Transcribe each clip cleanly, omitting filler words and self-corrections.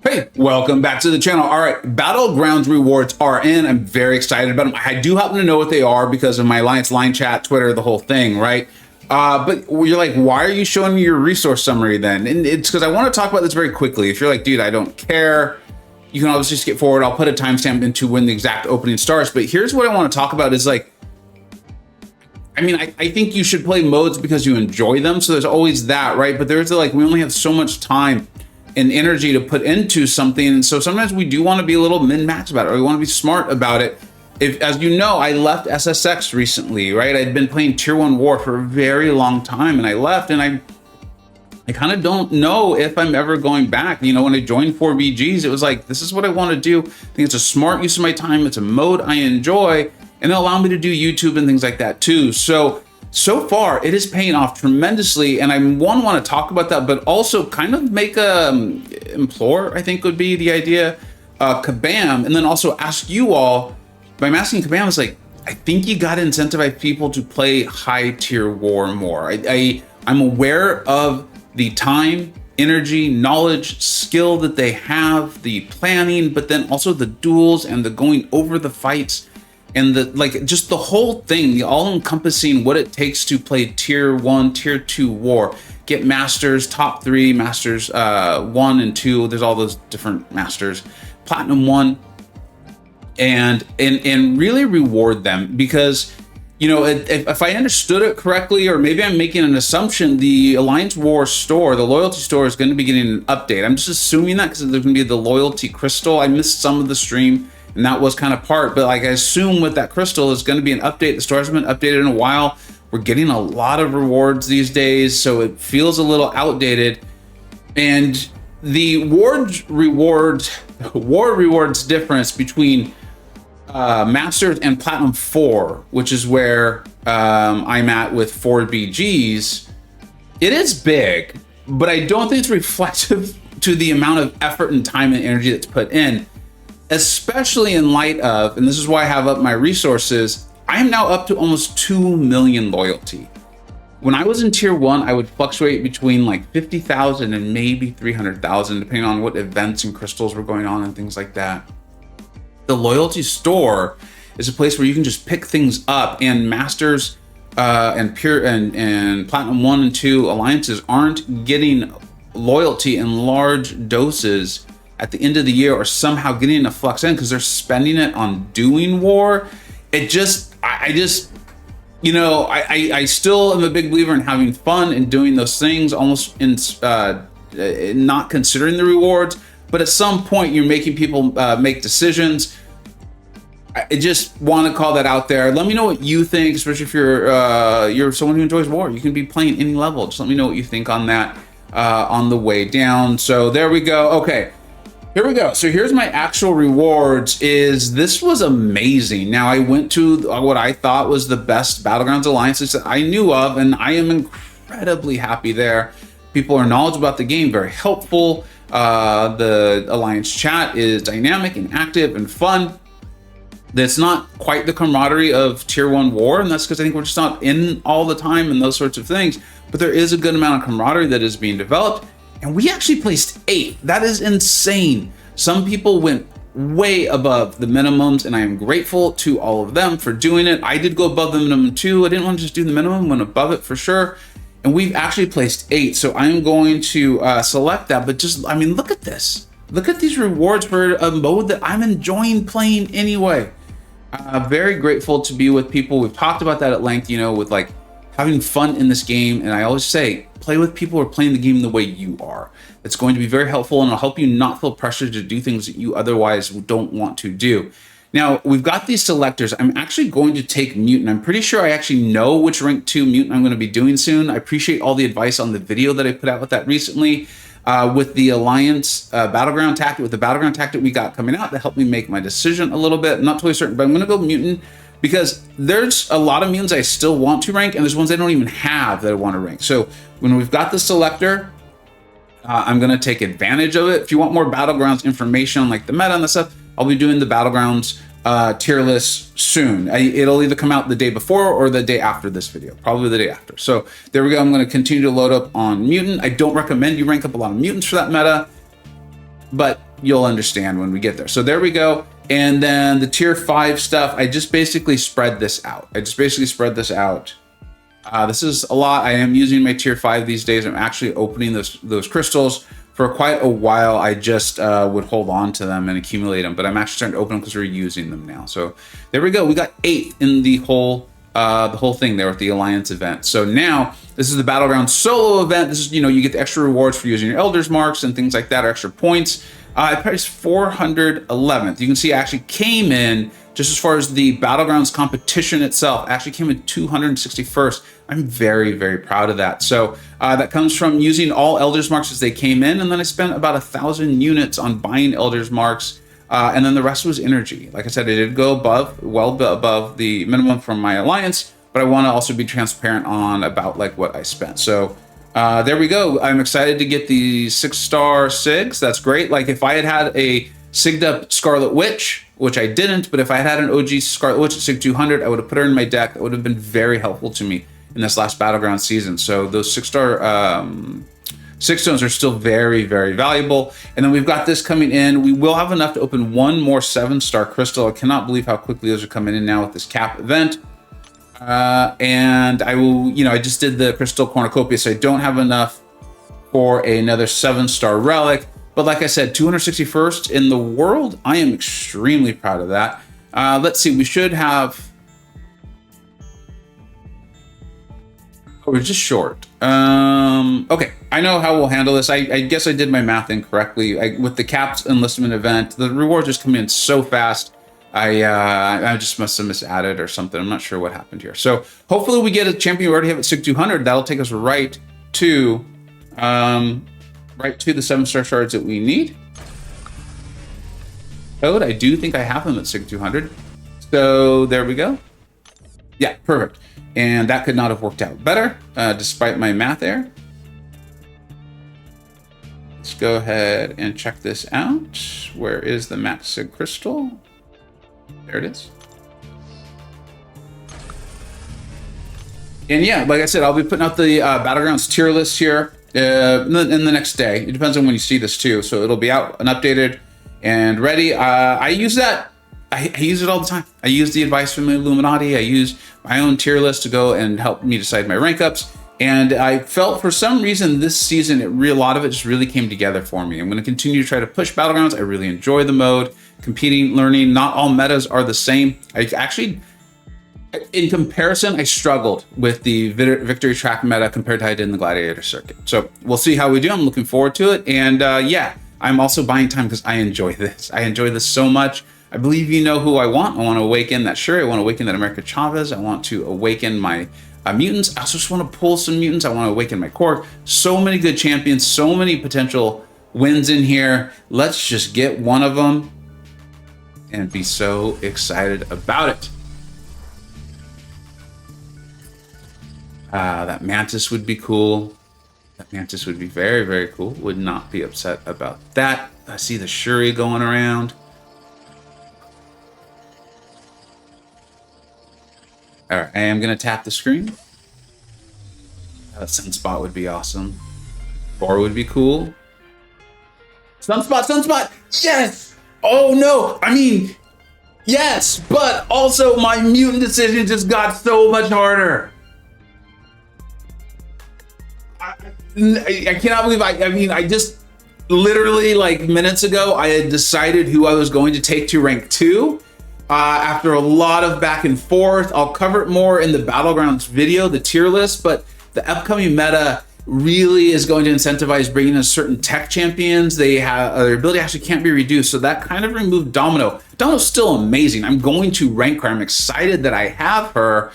Hey, welcome back to the channel. All right, Battlegrounds rewards are in. I'm very excited about them. I do happen to know what they are because of my Alliance line chat, Twitter, the whole thing, right? But you're like, why are you showing me your resource summary then? And it's because I want to talk about this very quickly. If you're like, dude, I don't care, you can obviously skip forward. I'll put a timestamp into when the exact opening starts. But here's what I want to talk about is like, I mean, I think you should play modes because you enjoy them. So there's always that, right? But there's like, we only have so much time and energy to put into something. And so sometimes we do want to be a little min-max about it, or we want to be smart about it. If, as you know, I left SSX recently, right? I'd been playing Tier 1 War for a very long time and I left, and I kind of don't know if I'm ever going back. You know, when I joined 4BGs, it was like, this is what I want to do. I think it's a smart use of my time. It's a mode I enjoy, and it'll allow me to do YouTube and things like that too. So far, it is paying off tremendously, and I want to talk about that, but also kind of make a implore, I think would be the idea, Kabam, and then also ask you all, by asking Kabam, it's like, I think you got to incentivize people to play high tier war more. I'm aware of the time, energy, knowledge, skill that they have, the planning, but then also the duels and the going over the fights, and the like, just the whole thing, the all-encompassing what it takes to play tier 1, tier 2 war, get masters, top 3 masters, 1 and 2, there's all those different masters, platinum 1, and really reward them. Because, you know, if I understood it correctly, or maybe I'm making an assumption, the Alliance War store, the loyalty store, is going to be getting an update. I'm just assuming that because there's going to be the loyalty crystal. I missed some of the stream, and that was kind of part, but like I assume with that crystal is going to be an update. The store hasn't been updated in a while. We're getting a lot of rewards these days, so it feels a little outdated. And the war rewards difference between Masters and Platinum 4, which is where I'm at with 4BGs, it is big, but I don't think it's reflective to the amount of effort and time and energy that's put in. Especially in light of, and this is why I have up my resources, I am now up to almost 2 million loyalty. When I was in tier 1, I would fluctuate between like 50,000 and maybe 300,000, depending on what events and crystals were going on and things like that. The loyalty store is a place where you can just pick things up, and masters and platinum 1 and 2 alliances aren't getting loyalty in large doses at the end of the year, or somehow getting a flux in because they're spending it on doing war. It just, I still am a big believer in having fun and doing those things, almost in not considering the rewards. But at some point, you're making people make decisions. I just want to call that out there. Let me know what you think, especially if you're someone who enjoys war. You can be playing any level. Just let me know what you think on that on the way down. So there we go. Okay. Here we go. So here's my actual rewards. This was amazing. Now I went to what I thought was the best Battlegrounds alliances that I knew of, and I am incredibly happy there. People are knowledgeable about the game, very helpful. The alliance chat is dynamic and active and fun. That's not quite the camaraderie of tier 1 war, and that's because I think we're just not in all the time and those sorts of things. But there is a good amount of camaraderie that is being developed. And we actually placed 8. That is insane. Some people went way above the minimums, and I am grateful to all of them for doing it. I did go above the minimum too. I didn't want to just do the minimum, went above it for sure. And we've actually placed 8. So I'm going to select that. But just, I mean, look at this. Look at these rewards for a mode that I'm enjoying playing anyway. Very grateful to be with people. We've talked about that at length, you know, with like having fun in this game. And I always say, play with people who are playing the game the way you are. It's going to be very helpful, and it'll help you not feel pressured to do things that you otherwise don't want to do. Now, we've got these selectors. I'm actually going to take Mutant. I'm pretty sure I actually know which rank 2 Mutant I'm going to be doing soon. I appreciate all the advice on the video that I put out with that recently. With the Alliance Battleground tactic, with the Battleground tactic we got coming out, that helped me make my decision a little bit. I'm not totally certain, but I'm going to go Mutant, because there's a lot of mutants I still want to rank, and there's ones I don't even have that I want to rank. So when we've got the selector, I'm going to take advantage of it. If you want more Battlegrounds information on like the meta and the stuff, I'll be doing the Battlegrounds tier list soon. It'll either come out the day before or the day after this video, probably the day after. So there we go. I'm going to continue to load up on Mutant. I don't recommend you rank up a lot of mutants for that meta. but you'll understand when we get there. So there we go. And then the tier 5 stuff, I just basically spread this out. This is a lot. I am using my tier 5 these days. I'm actually opening those crystals. For quite a while, I just would hold on to them and accumulate them, but I'm actually starting to open them because we're using them now. So there we go. We got 8 in the whole thing there with the Alliance event. So now this is the Battleground solo event. This is, you get the extra rewards for using your Elder's Marks and things like that, or extra points. I priced 411th. You can see I actually came in, just as far as the Battlegrounds competition itself, actually came in 261st. I'm very, very proud of that. So that comes from using all Elder's Marks as they came in, and then I spent about 1,000 units on buying Elder's Marks, and then the rest was energy. Like I said, I did go well above the minimum from my Alliance, but I want to also be transparent on about like what I spent. So there we go. I'm excited to get the 6-star SIGs. That's great. Like if I had a SIG'd up Scarlet Witch, which I didn't, but if I had an OG Scarlet Witch at SIG 200, I would have put her in my deck. That would have been very helpful to me in this last Battleground season. So those 6-star 6 stones are still very, very valuable. And then we've got this coming in. We will have enough to open one more 7-star crystal. I cannot believe how quickly those are coming in now with this cap event. And I will, I just did the crystal cornucopia, so I don't have enough for another 7-star relic. But like I said, 261st in the world. I am extremely proud of that. Let's see, we should have... Oh, we're just short. Okay, I know how we'll handle this. I guess I did my math incorrectly. With the capped enlistment event, the rewards just come in so fast. I just must have misadded or something. I'm not sure what happened here. So hopefully we get a champion we already have at SIG 200. That'll take us right to the 7-star shards that we need. Code, I do think I have them at SIG 200. So there we go. Yeah, perfect. And that could not have worked out better, despite my math error. Let's go ahead and check this out. Where is the max SIG crystal? There it is. And yeah, like I said, I'll be putting out the Battlegrounds tier list here in the next day. It depends on when you see this too. So it'll be out and updated and ready. I use that. I use it all the time. I use the advice from the Illuminati. I use my own tier list to go and help me decide my rank ups. And I felt for some reason this season, a lot of it just really came together for me. I'm going to continue to try to push Battlegrounds. I really enjoy the mode, competing, learning. Not all metas are the same. I actually, in comparison, I struggled with the victory track meta compared to how I did in the Gladiator circuit. So we'll see how we do. I'm looking forward to it. And yeah, I'm also buying time because I enjoy this. I enjoy this so much. I believe you know who I want. I want to awaken that Shuri. I want to awaken that America Chavez. I want to awaken my mutants. I also just want to pull some mutants. I want to awaken my Cork. So many good champions, so many potential wins in here. Let's just get one of them and be so excited about it. That Mantis would be cool. That Mantis would be very, very cool. Would not be upset about that. I see the Shuri going around. All right, I am going to tap the screen. Sunspot would be awesome. Thor would be cool. Sunspot, Sunspot! Yes! Oh no! I mean, yes, but also my mutant decision just got so much harder. I cannot believe I just literally like minutes ago, I had decided who I was going to take to rank 2. After a lot of back and forth, I'll cover it more in the Battlegrounds video, the tier list, but the upcoming meta really is going to incentivize bringing in certain tech champions. They have their ability actually can't be reduced, so that kind of removed Domino. Domino's still amazing. I'm going to rank her. I'm excited that I have her,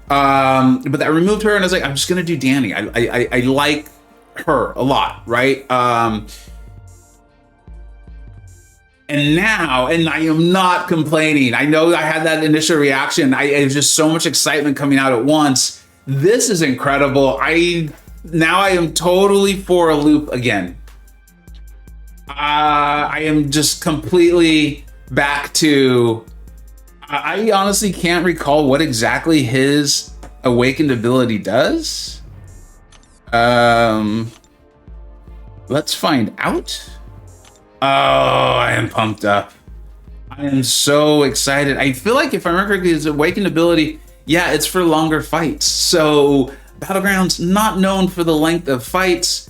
but that removed her, and I was like, I'm just gonna do Danny. I like her a lot, right? And now, and I am not complaining. I know I had that initial reaction. It was just so much excitement coming out at once. This is incredible. Now I am totally for a loop again. I am just completely back to, I honestly can't recall what exactly his awakened ability does. Let's find out. Oh, I am pumped up. I am so excited. I feel like if I remember correctly, his awakened ability, yeah, it's for longer fights. So Battlegrounds, not known for the length of fights.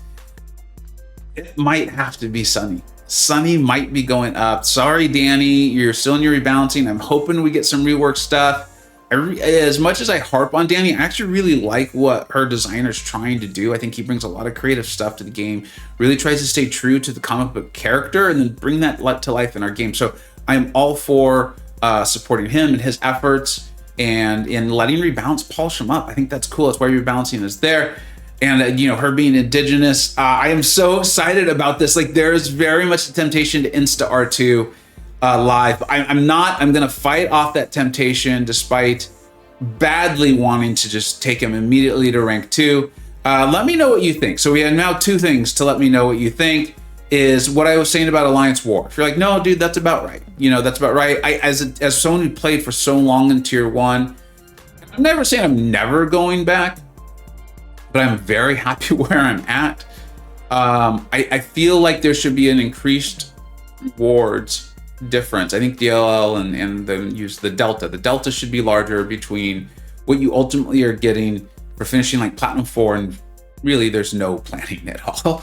It might have to be Sunny. Sunny might be going up. Sorry, Danny, you're still in your rebalancing. I'm hoping we get some rework stuff. As much as I harp on Danny, I actually really like what her designer's trying to do. I think he brings a lot of creative stuff to the game, really tries to stay true to the comic book character and then bring that to life in our game. So I'm all for supporting him and his efforts and in letting Rebalance polish him up. I think that's cool. That's why Rebalancing is there. And you know, her being indigenous, I am so excited about this. Like, there is very much a temptation to insta R2 live. I'm not. I'm gonna fight off that temptation, despite badly wanting to just take him immediately to rank 2. Let me know what you think. So we have now 2 things to let me know what you think. Is what I was saying about Alliance War. If you're like, no, dude, that's about right. You know, that's about right. As someone who played for so long in Tier 1, I'm never saying I'm never going back, but I'm very happy where I'm at. I feel like there should be an increased rewards difference. I think DLL and then use the delta. The delta should be larger between what you ultimately are getting for finishing like Platinum 4, and really there's no planning at all.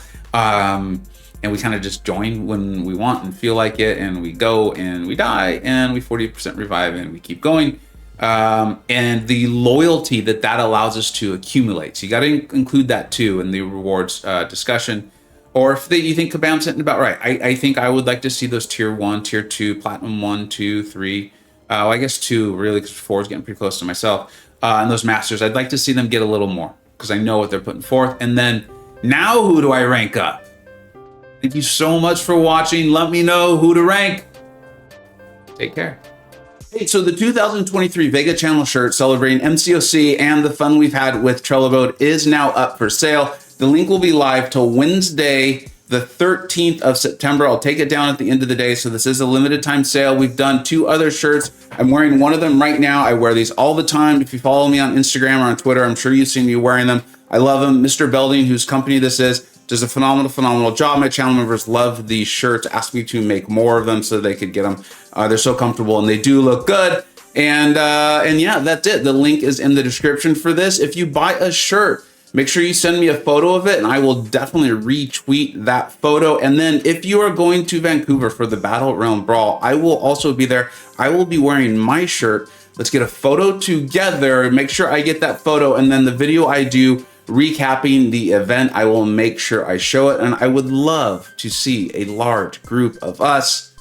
And we kind of just join when we want and feel like it, and we go and we die and we 40% revive and we keep going. And the loyalty that allows us to accumulate. So you got to include that too in the rewards discussion. Or if you think Kabam's hitting about right, I think I would like to see those Tier 1, Tier 2, Platinum 1, 2, 3. Well, I guess 2 really, because 4 is getting pretty close to myself. And those Masters, I'd like to see them get a little more because I know what they're putting forth. And then now who do I rank up? Thank you so much for watching. Let me know who to rank. Take care. Hey, so the 2023 Vega Channel shirt celebrating MCoC and the fun we've had with Trello Mode is now up for sale. The link will be live till Wednesday, the 13th of September. I'll take it down at the end of the day. So this is a limited time sale. We've done 2 other shirts. I'm wearing one of them right now. I wear these all the time. If you follow me on Instagram or on Twitter, I'm sure you've seen me wearing them. I love them. Mr. Belding, whose company this is, does a phenomenal job. My channel members love these shirts, asked me to make more of them so they could get them. They're so comfortable and they do look good. And yeah, that's it. The link is in the description for this. If you buy a shirt, make sure you send me a photo of it and I will definitely retweet that photo. And then if you are going to Vancouver for the Battle Realm Brawl, I will also be there. I will be wearing my shirt. Let's get a photo together. Make sure I get that photo, and then the video I do recapping the event, I will make sure I show it. And I would love to see a large group of us